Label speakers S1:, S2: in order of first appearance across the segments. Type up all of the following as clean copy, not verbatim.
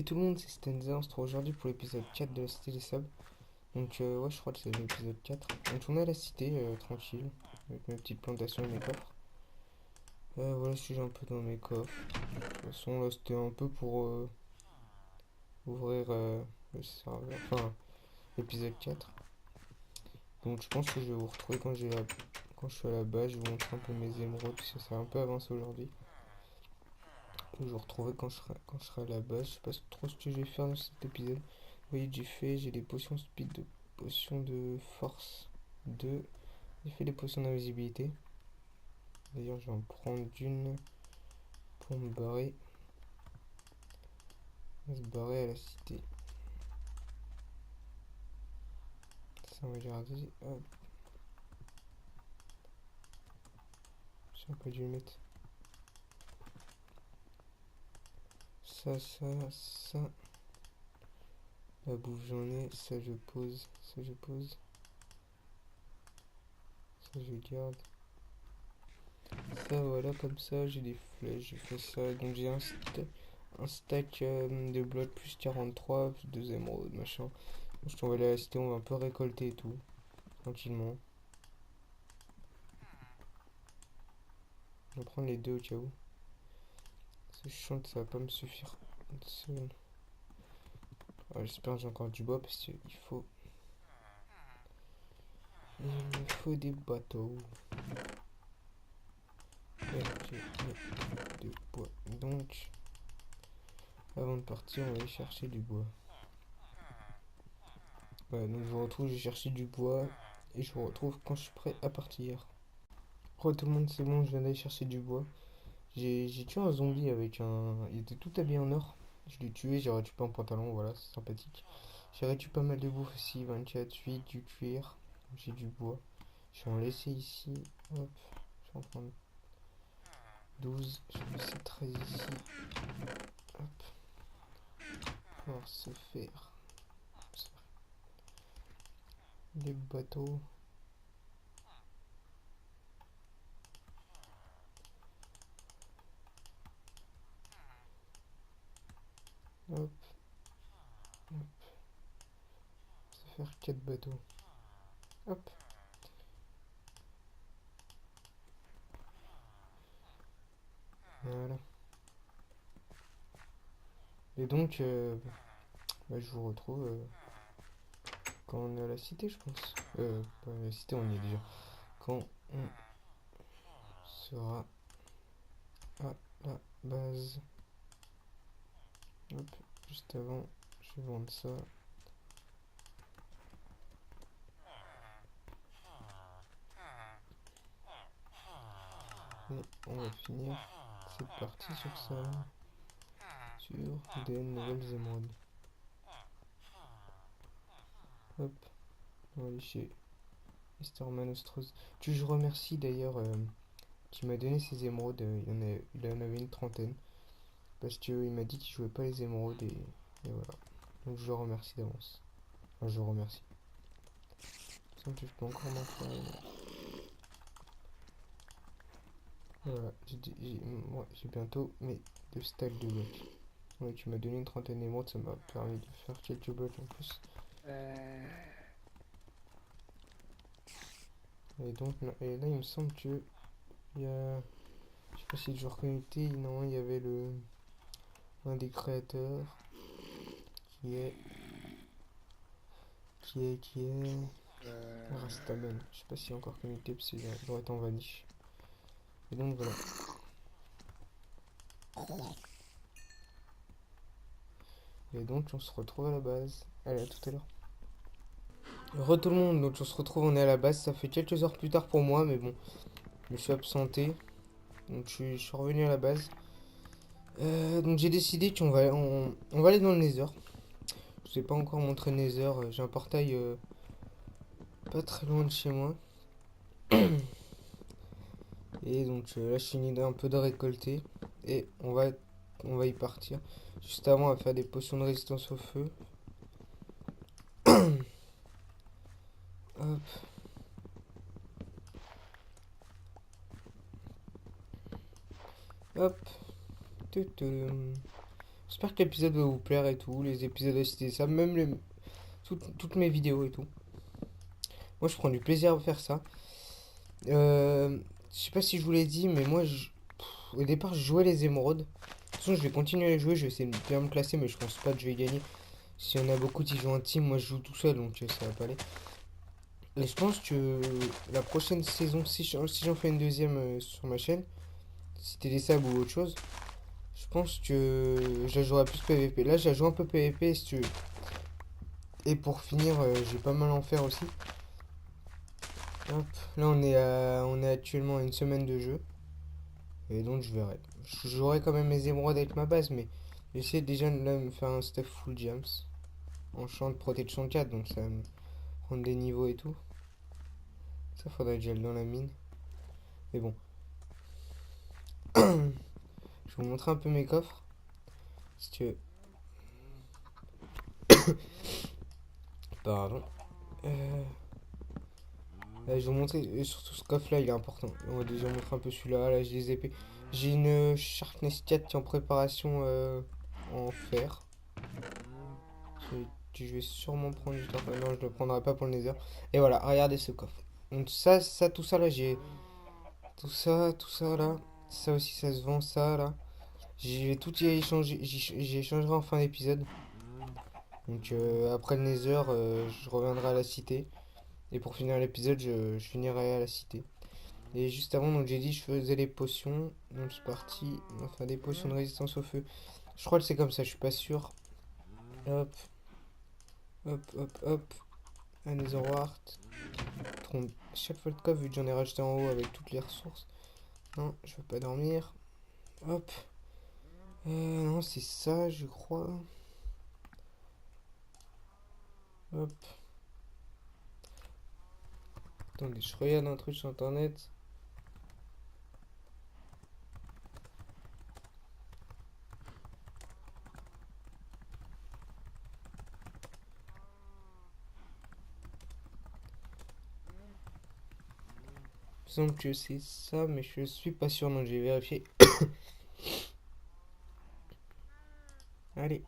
S1: Et tout le monde, c'est Stenza, on se retrouve aujourd'hui pour l'épisode 4 de la Cité des Sables. Donc ouais, je crois que c'est l'épisode 4. On tourne à la cité, tranquille, avec mes petites plantations et mes coffres. Voilà, je suis un peu dans mes coffres. De toute façon, là, c'était un peu pour ouvrir le serveur, enfin, l'épisode 4. Donc je pense que je vais vous retrouver quand je suis à la base, je vais vous montrer un peu mes émeraudes, parce que ça a un peu avancé aujourd'hui. Je vous retrouverai quand je serai à la base. Je sais pas trop ce que je vais faire dans cet épisode. Vous voyez, j'ai des potions speed, potions de force 2. J'ai fait des potions d'invisibilité. D'ailleurs, je vais en prendre une pour me barrer. On va se barrer à la cité. Ça, on va garder. Hop, j'ai pas dû le mettre. Ça. La bouffe, j'en ai. Ça, je pose. Ça, je pose. Ça, je garde. Ça, voilà, comme ça, j'ai des flèches. J'ai fait ça. Donc, j'ai un stack de blocs plus 43, plus 2 émeraudes, machin. Je t'envoie à la cité, on va un peu récolter et tout. Tranquillement. Je vais prendre les deux au cas où. C'est chiant, ça va pas me suffire. Une seconde. Ah, j'espère que j'ai encore du bois parce qu'il faut. Il me faut des bateaux. Et j'ai de bois. Donc, avant de partir, on va aller chercher du bois. Ouais, donc je vous retrouve, j'ai cherché du bois. Et je vous retrouve quand je suis prêt à partir. Oh, tout le monde, c'est bon, je viens d'aller chercher du bois. J'ai tué un zombie avec un. Il était tout habillé en or. Je l'ai tué, j'ai récupéré un pantalon, voilà, c'est sympathique. J'ai récupéré pas mal de bouffe aussi, 24, 8, du cuir. J'ai du bois. Je vais en laisser ici. Hop, je vais en prendre 12. Je vais en laisser 13 ici. Hop, pour pouvoir se faire des bateaux. Hop, hop, se faire 4 bateaux. Hop, voilà. Et donc, bah, je vous retrouve quand on est à la cité, je pense. Pas à la cité, on y est déjà. Quand on sera à la base. Hop, juste avant, je vais vendre ça. Et on va finir cette partie sur ça. Sur des nouvelles émeraudes. Hop, on va aller chez Mister Manostroz. Que je remercie d'ailleurs qui m'a donné ces émeraudes. Il en avait une trentaine. Parce qu'il m'a dit qu'il jouait pas les émeraudes et voilà. Donc je le remercie d'avance. Enfin, je le remercie. Il semble que je peux encore m'en faire une. Voilà, j'ai bientôt mes 2 stacks de blocs. Ouais, tu m'as donné une trentaine d'émeraudes, ça m'a permis de faire quelques blocs en plus. Et donc, et là, il me semble que il y a, je sais pas si le joueur connecté, non, il y avait un des créateurs qui est, qui est Rastaman. Je sais pas s'il est encore connecté parce qu'il doit être en vanish. Et donc voilà. Et donc on se retrouve à la base. Allez, à tout à l'heure. Re tout le monde, donc on se retrouve, on est à la base. Ça fait quelques heures plus tard pour moi, mais bon, je me suis absenté. Donc je suis revenu à la base. Donc j'ai décidé on va aller dans le Nether. Je vous ai pas encore montré le Nether. J'ai un portail pas très loin de chez moi. Et donc là je finis un peu de récolter. Et on va y partir. Juste avant on va faire des potions de résistance au feu. Hop. Hop. Tutum. J'espère que l'épisode va vous plaire et tout, les épisodes de Cité des Sables, même toutes mes vidéos et tout. Moi, je prends du plaisir à faire ça. Je sais pas si je vous l'ai dit, mais moi, au départ, je jouais les émeraudes. De toute façon, je vais continuer à les jouer, je vais essayer de bien me classer, mais je pense pas que je vais gagner. S'il y en a beaucoup qui jouent en team, moi je joue tout seul, donc ça va pas aller. Et je pense que la prochaine saison, si j'en fais une deuxième sur ma chaîne, si t'es des sables ou autre chose, je pense que je la jouerai plus PVP. Là, je la joue un peu PVP si tu veux. Et pour finir, j'ai pas mal en faire aussi. Hop, là on est actuellement à une semaine de jeu. Et donc je verrai. Je jouerai quand même mes émeraudes avec ma base, mais j'essaie déjà de là, me faire un stuff full gems. Enchant protection 4, donc ça va me prendre des niveaux et tout. Ça faudrait que j'aille dans la mine. Mais bon. Je vais vous montrer un peu mes coffres. Si tu veux. Pardon. Euh, je vais vous montrer. Surtout ce coffre là, il est important. On va déjà montrer un peu celui-là. Là, j'ai des épées. J'ai une Sharpness 4 qui est en préparation en fer. Je vais sûrement prendre juste après. Non, je ne le prendrai pas pour le nether. Et voilà, regardez ce coffre. Donc, tout ça là, j'ai. Tout ça là. Ça aussi, ça se vend, ça là. J'ai tout y échangé. J'y échangerai en fin d'épisode. Donc, après le nether, je reviendrai à la cité. Et pour finir l'épisode, je finirai à la cité. Et juste avant, donc j'ai dit je faisais les potions. Donc c'est parti. On va faire des potions de résistance au feu. Je crois que c'est comme ça, je suis pas sûr. Hop, hop. Un Netherwart. Chaque fois de coffre, vu que j'en ai rajouté en haut avec toutes les ressources. Non, je veux pas dormir. Hop. Non, c'est ça, je crois. Hop. Attendez, je regarde un truc sur internet. Il me semble que c'est ça, mais je suis pas sûr, donc j'ai vérifié. Allez.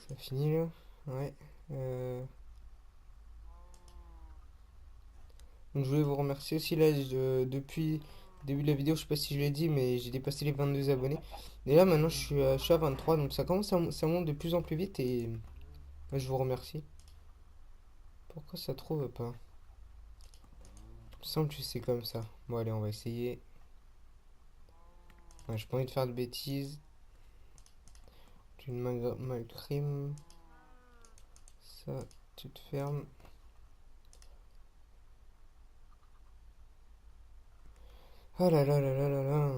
S1: Ça finit là. Ouais. Donc je voulais vous remercier aussi là depuis le début de la vidéo, je sais pas si je l'ai dit, mais j'ai dépassé les 22 abonnés. Et là maintenant je suis à 23, donc ça commence ça monte de plus en plus vite et je vous remercie. Pourquoi ça trouve pas? Il me semble que c'est comme ça. Bon allez, on va essayer. Ouais, j'ai pas envie de faire de bêtises. Une malcrime. Ça, tu te fermes. Oh là là là là là là.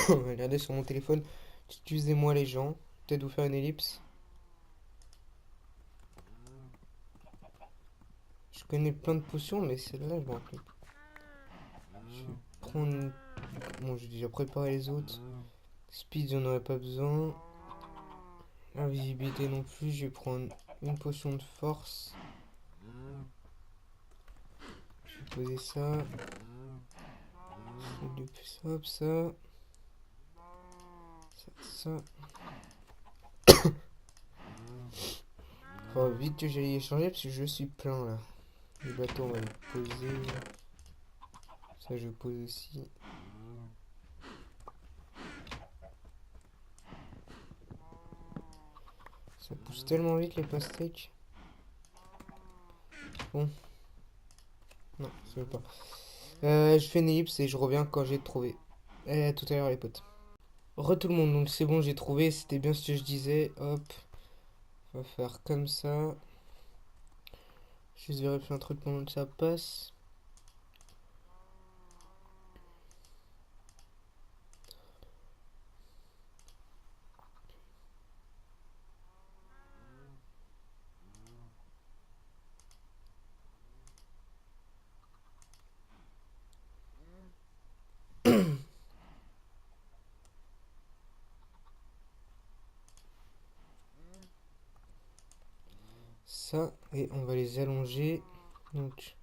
S1: Regardez sur mon téléphone. Excusez-moi les gens. Peut-être vous faire une ellipse. Je connais plein de potions, mais celle-là, je m'en rappelle. Je vais prendre. Bon, j'ai déjà préparé les autres. Speed, j'en aurais pas besoin. Invisibilité non plus. Je vais prendre une potion de force. Je vais poser ça. Hop, ça. Ça. Faut vite que j'aille échanger parce que je suis plein là. Les bateaux, on va les poser. Ça, je pose aussi. Ça pousse tellement vite les pastèques. Bon. Non, ça veut pas. Je fais une ellipse et je reviens quand j'ai trouvé. Et à tout à l'heure les potes. Tout le monde, donc c'est bon, j'ai trouvé, c'était bien ce que je disais. Hop, on va faire comme ça. Juste vérifier un truc pendant que ça passe. Ça, et on va les allonger. Donc,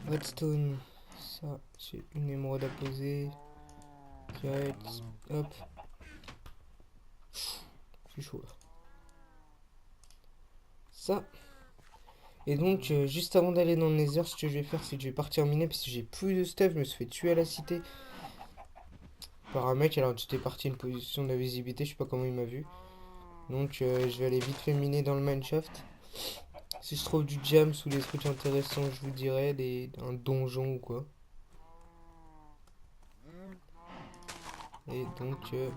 S1: redstone, Ça, j'ai une émeraude à poser. Direct, hop. C'est chaud là. Ça. Et donc, juste avant d'aller dans le Nether, ce que je vais faire, c'est que je vais partir miner parce que j'ai plus de stuff. Je me suis fait tuer à la cité par un mec. Alors, j'étais parti une position d'invisibilité, je sais pas comment il m'a vu. Donc, je vais aller vite fait miner dans le mineshaft. Si je trouve du jams ou des trucs intéressants, je vous dirai, un donjon ou quoi. Et donc, je vais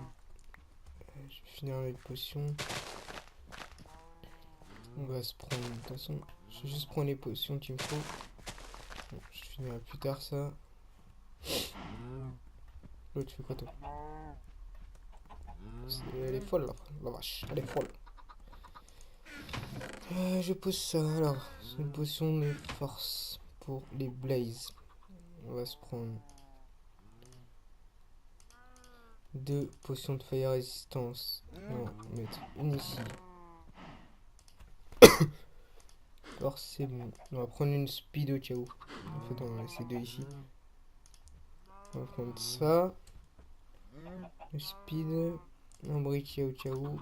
S1: finir les potions. On va se prendre, de toute façon, je vais juste prendre les potions qu'il me faut. Bon, je finirai plus tard ça. Oh, tu fais quoi toi? Elle est folle là, la vache, elle est folle. Je pose ça, alors, c'est une potion de force pour les blazes. On va se prendre 2 potions de fire résistance. On va mettre une ici. Alors c'est bon. On va prendre une speed au cas où. En fait, on va laisser 2 ici. On va prendre ça. Le speed. Un briquet au cas où.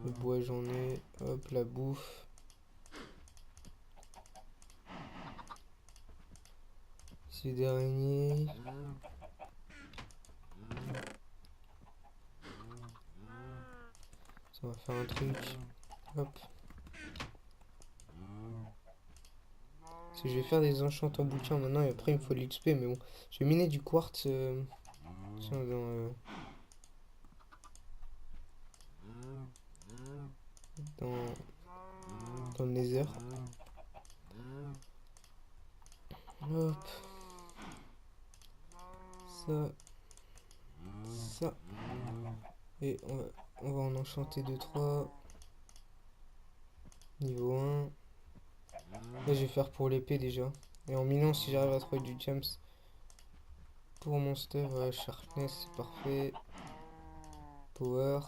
S1: Le bois, j'en ai. Hop, la bouffe. C'est d'araignée. Ça va faire un truc. Hop. Parce que je vais faire des enchantants bouquins maintenant et après il me faut de l'XP. Mais bon, je vais miner du quartz. Tiens, dans, dans le nether. Hop. Ça. Ça. Et on va en enchanter 2-3. Niveau 1. Là, je vais faire pour l'épée déjà. Et en minant, si j'arrive à trouver du gems pour mon stuff, ouais, sharpness, c'est parfait. Power.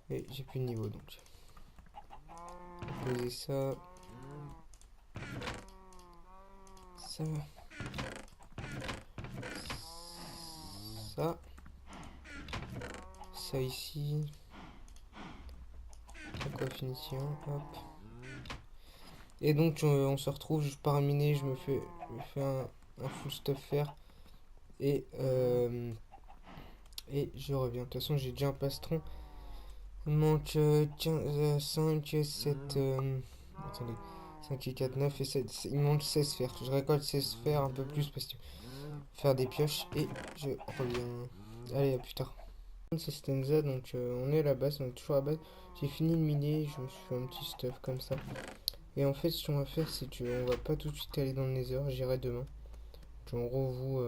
S1: Et j'ai plus de niveau donc. Je vais poser ça. Ça. Ça. Ça ici. Aqua finition. Hop. Et donc on se retrouve, je pars miner, je me fais un full stuff faire. Et je reviens. De toute façon, j'ai déjà un pastron. Il manque 5, 7. Attendez. 5 et 4, 9 et 7. Il manque 16 fers. Je récolte 16 fers, un peu plus parce que faire des pioches. Et je reviens. Allez, à plus tard. C'est Stenza, donc on est à la base, on est toujours à la base. J'ai fini de miner, je me suis fait un petit stuff comme ça. Et en fait, ce qu'on va faire, c'est qu'on va pas tout de suite aller dans le Nether, j'irai demain. En gros,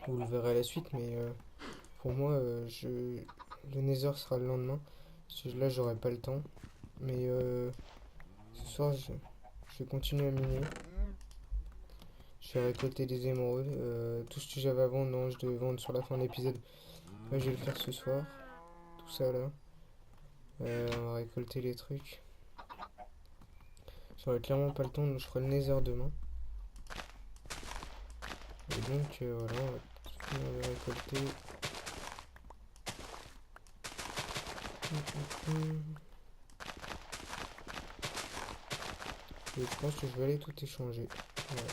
S1: vous le verrez à la suite, mais pour moi, le Nether sera le lendemain. Parce que là, j'aurai pas le temps. Mais ce soir, je vais continuer à miner. Je vais récolter des émeraudes. Tout ce que j'avais avant, non, je devais vendre sur la fin de l'épisode. Là, je vais le faire ce soir. Tout ça là. On va récolter les trucs. J'aurai clairement pas le temps, donc je ferai le Nether demain. Et donc, voilà, on va récolter. Et je pense que je vais aller tout échanger. Voilà.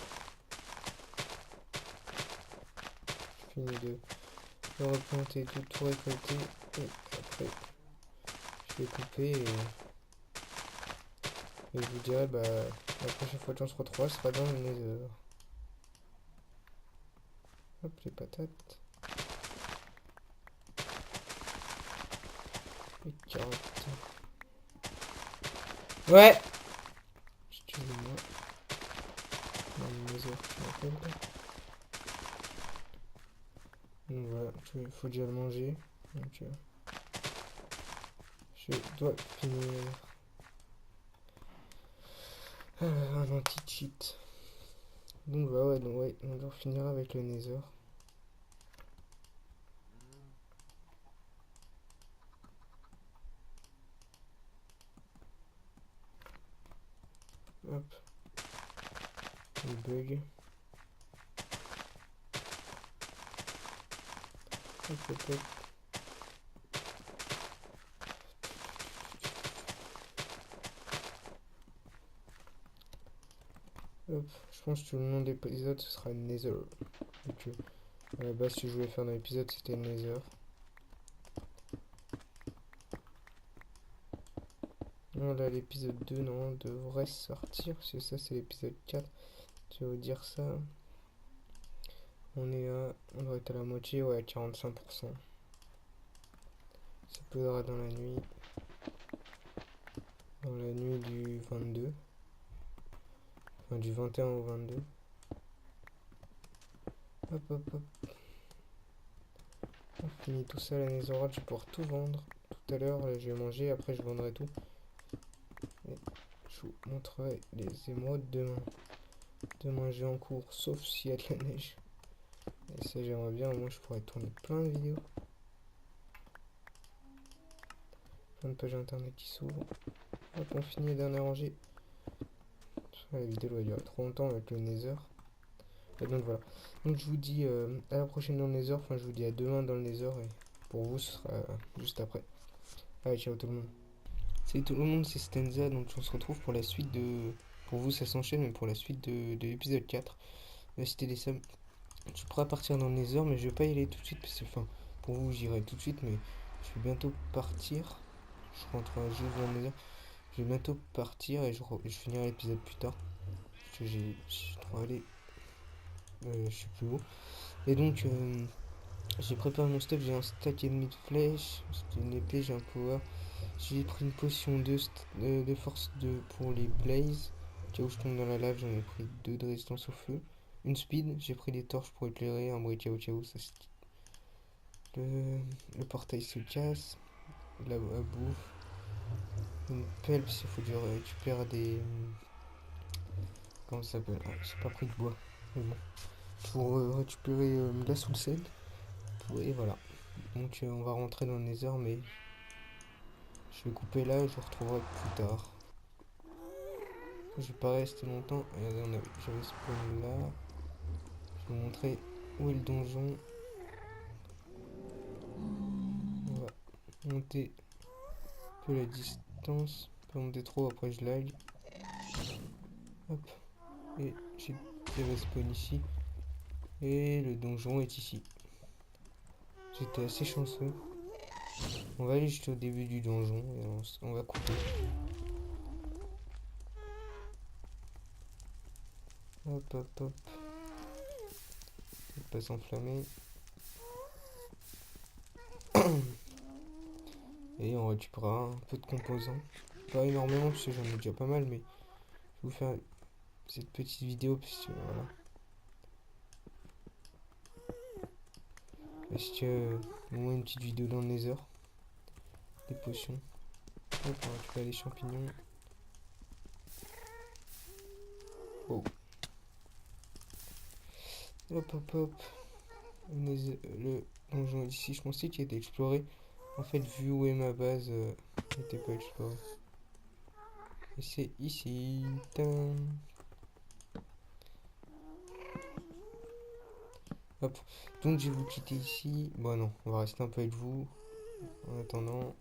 S1: Je finis de replanter, tout récolter. Et après, je vais couper et je vous dirai, bah, la prochaine fois qu'on se retrouve, ce sera dans le Nether. Hop, les patates. Les carottes. Ouais! Excusez-moi. Dans le Nether, je m'appelle. Donc voilà, il faut déjà le manger. Donc je dois finir un anti-cheat. Donc bah ouais, on doit finir avec le Nether. Hop. Hop. Les bugs. Hop, hop, hop. Hop. Je pense que le nom de l'épisode ce sera Nether. Donc, à la base, ce que je voulais faire dans l'épisode, c'était Nether. Non, là, l'épisode 2, non, devrait sortir. Parce que ça, c'est l'épisode 4. Je vais vous dire ça. On doit être à la moitié, ouais, 45%. Ça posera dans la nuit. Dans la nuit du 22. Enfin, du 21 au 22. Hop, hop, hop. On finit tout ça, la netherite, je vais pouvoir tout vendre. Tout à l'heure, je vais manger, après je vendrai tout. Et je vous montrerai les émeraudes demain. Demain, j'ai en cours, sauf s'il y a de la neige. Et ça, j'aimerais bien, moi, je pourrais tourner plein de vidéos. Plein de pages internet qui s'ouvrent. Hop, on finit la dernière rangée. La vidéo va durer trop longtemps avec le nether. Et donc voilà. Donc je vous dis à la prochaine dans le nether. Enfin, je vous dis à demain dans le nether. Et pour vous, ce sera juste après. Allez, ciao tout le monde. Salut tout le monde, c'est Stenza. Donc on se retrouve pour la suite de... Pour vous, ça s'enchaîne, mais pour la suite de l'épisode 4. La cité des sables. Je suis prêt à partir dans le nether, mais je vais pas y aller tout de suite. Parce que, enfin, pour vous, j'irai tout de suite, mais je vais bientôt partir. Je rentre un jeu dans le nether. Je vais bientôt partir et je finirai l'épisode plus tard. Parce que je dois aller... je suis plus haut. Et donc, j'ai préparé mon stuff. J'ai un stack et demi de flèches. J'ai une épée, j'ai un power. J'ai pris une potion de force pour les blazes. Au cas où je tombe dans la lave, j'en ai pris 2 de résistance au feu. Une speed, j'ai pris des torches pour éclairer. Un briquet au cas où ça se... Le portail se casse. La bouffe. Une pelle, parce qu'il faut que je récupère des... Comment ça s'appelle? Ah, j'ai pas pris de bois. Mais bon. Pour récupérer la soul sand. Et voilà. Donc on va rentrer dans le nether, mais je vais couper là et je vous retrouverai plus tard. Je vais pas rester longtemps. Regardez, j'avais spawn là. Je vais vous montrer où est le donjon. On va monter un peu la distance. Pas monter trop, après je lag. Hop. Et j'avais spawn ici. Et le donjon est ici. J'étais assez chanceux. On va aller jusqu'au début du donjon et on va couper. Hop, hop, hop. Pas s'enflammer. Et on récupérera un peu de composants. Pas énormément parce que j'en ai déjà pas mal, mais je vais vous faire cette petite vidéo parce que voilà. Parce que au moins une petite vidéo dans le nether. Des potions. Hop, on récupère les champignons. Oh. Hop, hop, hop. Le donjon ici, je pensais qu'il était exploré. En fait, vu où est ma base, n'était pas exploré. Et c'est ici. Tain. Hop. Donc je vais vous quitter ici. Bon non, on va rester un peu avec vous. En attendant,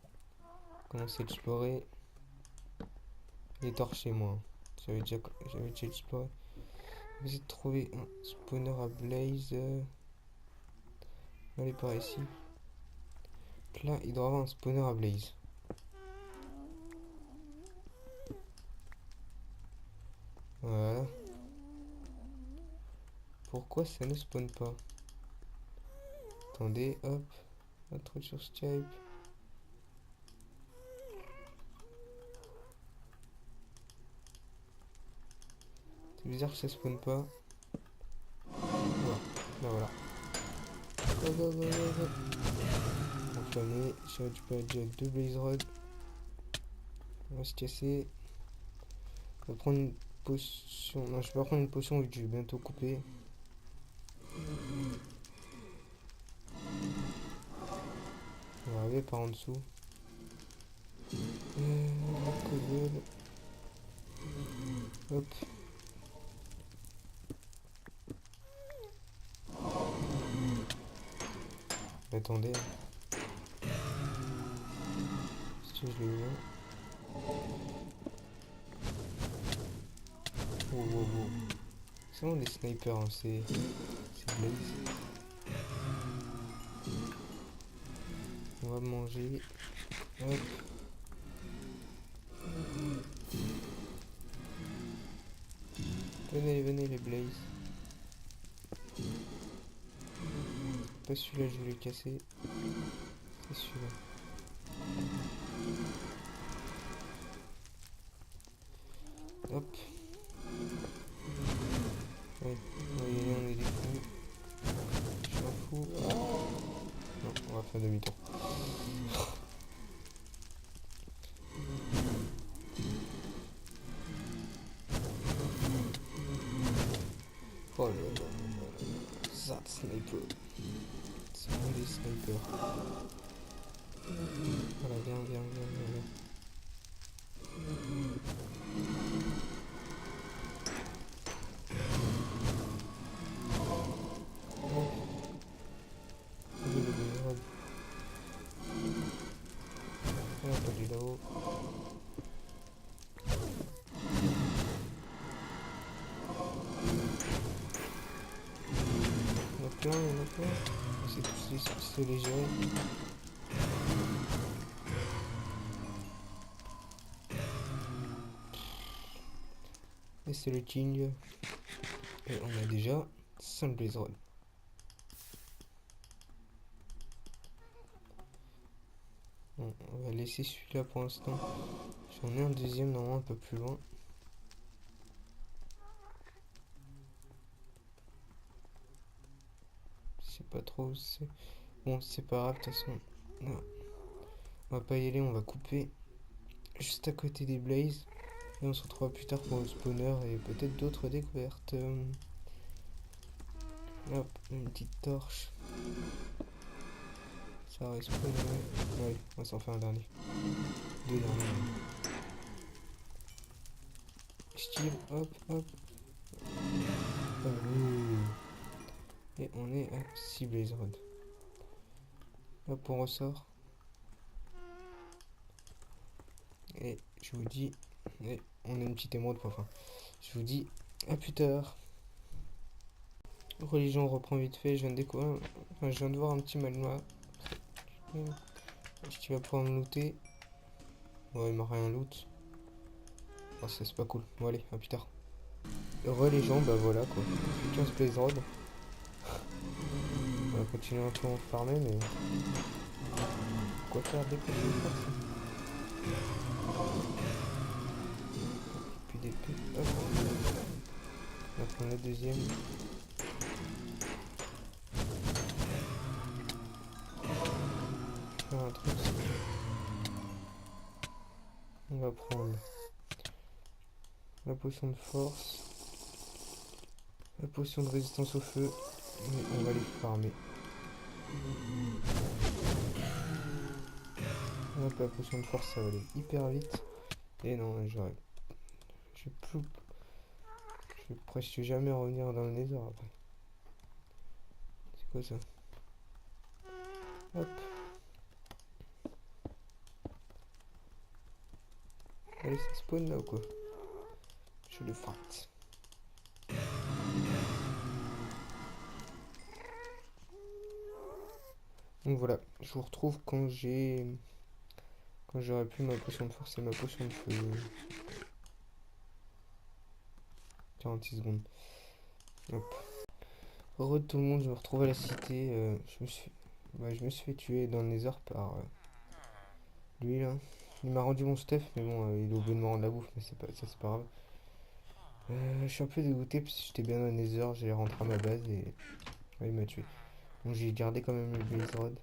S1: commencer à explorer. Les torches chez moi. J'avais déjà exploré. Je vais essayer de trouver un spawner à blaze. Allez par ici. Là, il doit y avoir un spawner à blaze. Voilà. Pourquoi ça ne spawn pas? Attendez, hop. Un truc sur Skype. C'est bizarre que ça spawn pas. Voilà. Là voilà. Go, go, go, go, go. Enflammé. J'ai récupéré déjà 2 blaze rods. On va se casser. On va prendre une potion. Non, je vais pas prendre une potion vu que je vais bientôt couper. On va arriver par en dessous. Hop. Attendez. Si je l'ai eu. Wow, wow, wow. C'est vraiment des snipers, hein. C'est Blaze. On va manger. Hop. Venez, venez les Blaze. Pas celui-là, je voulais le casser. C'est celui-là. Hop. Ouais, on va y aller, on est des fous. Je suis un fou. Ah. Non, on va faire demi-tour. Oh là là là là. Ça, sniper. C'est vraiment des snipers. Voilà, viens, viens, viens, viens, viens. Oh, il est le meilleur. On va pas aller là-haut. Il y en a plein, il y en a plein. C'est tous les gérer. Et c'est le king. Et on a déjà 5 Blaze Rod. Bon, on va laisser celui-là pour l'instant. J'en ai un deuxième normalement un peu plus loin. Je sais pas trop où c'est. Bon, c'est pas grave, de toute façon. Non. On va pas y aller, on va couper juste à côté des Blazes. Et on se retrouvera plus tard pour le spawner et peut-être d'autres découvertes. Hop, une petite torche. Ça respawn, ouais. Ouais, on va s'en faire un dernier. Deux derniers. Steve, hop, hop. Et on est à 6 Blaze Rod. Hop, on ressort. Et je vous dis... Et on a une petite émeraude pour fin. Je vous dis à plus tard. Religion, on reprend vite fait. Je viens de découvrir... Enfin, je viens de voir un petit malinois. Tu vas pouvoir me looter. Ouais, il m'a rien loot. Oh, ça c'est pas cool. Bon allez, à plus tard. Religion, bah voilà quoi. 15 Blaze Rod. On va continuer un peu à en farmer, mais... Quoi faire dès que je vais faire ça? Puis des putes. Hop. On va prendre la deuxième. Faire un truc. On va prendre la potion de force. La potion de résistance au feu. Et on va les farmer. Hop, la potion de force, ça va aller hyper vite. Et non, j'aurais... Je vais presque jamais revenir dans le nether après. C'est quoi ça? Hop. Allez, ça spawn là ou quoi? Je le fight. Donc voilà, je vous retrouve quand j'aurai plus ma potion de force et ma potion de feu. 46 secondes. Hop. Heureux de tout le monde, je me retrouve à la cité. Je me suis fait tuer dans le nether par lui là. Il m'a rendu mon stuff, mais bon, il est au bout de me rendre la bouffe, mais c'est pas grave. Je suis un peu dégoûté parce que j'étais bien dans le nether, j'ai rentré à ma base et ouais, il m'a tué. Bon, j'ai gardé quand même le blaze rod.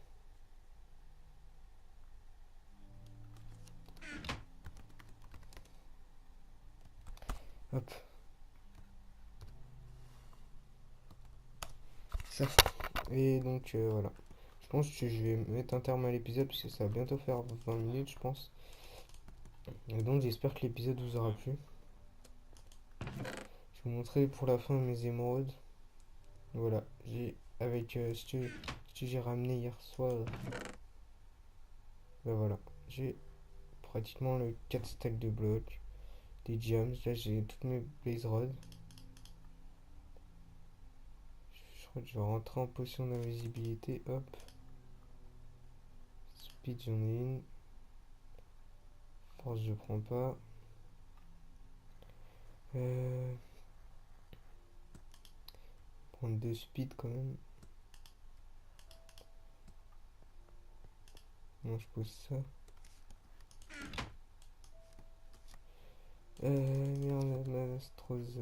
S1: Hop. Ça. Et donc voilà. Je pense que je vais mettre un terme à l'épisode parce que ça va bientôt faire 20 minutes, je pense. Et donc j'espère que l'épisode vous aura plu. Je vais vous montrer pour la fin mes émeraudes. Voilà, avec ce que j'ai ramené hier soir. Ben voilà, j'ai pratiquement le 4 stacks de blocs, des gems. Là j'ai toutes mes blaze rods. Je crois que je vais rentrer en potion d'invisibilité. Hop, speed j'en ai une. Force je prends pas. Euh, Prendre 2 speed quand même. Non, je pose ça. Merde, la mastrose.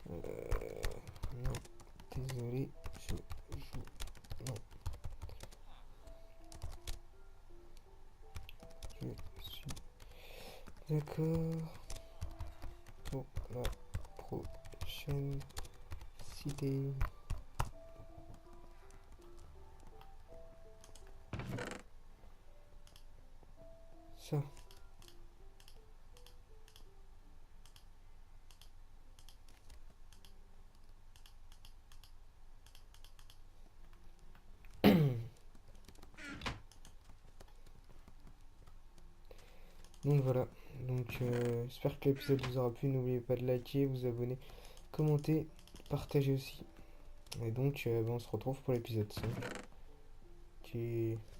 S1: Non, désolé, je joue. Non, je suis d'accord pour la prochaine cité. Ça. Donc voilà. Donc j'espère que l'épisode vous aura plu. N'oubliez pas de liker, vous abonner, commenter, partager aussi. Et donc on se retrouve pour l'épisode 5.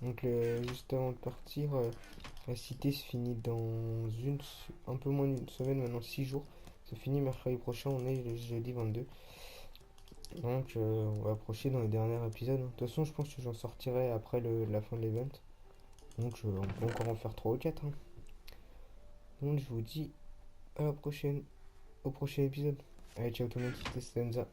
S1: Donc juste avant de partir, la cité se finit dans un peu moins d'une semaine, maintenant 6 jours. Ça finit mercredi prochain, on est le jeudi 22. Donc on va approcher dans les derniers épisodes. De toute façon, je pense que j'en sortirai après la fin de l'event. Donc on peut encore en faire 3 ou 4. Donc je vous dis à la prochaine, au prochain épisode. Allez, ciao tout le monde, c'était Stenza.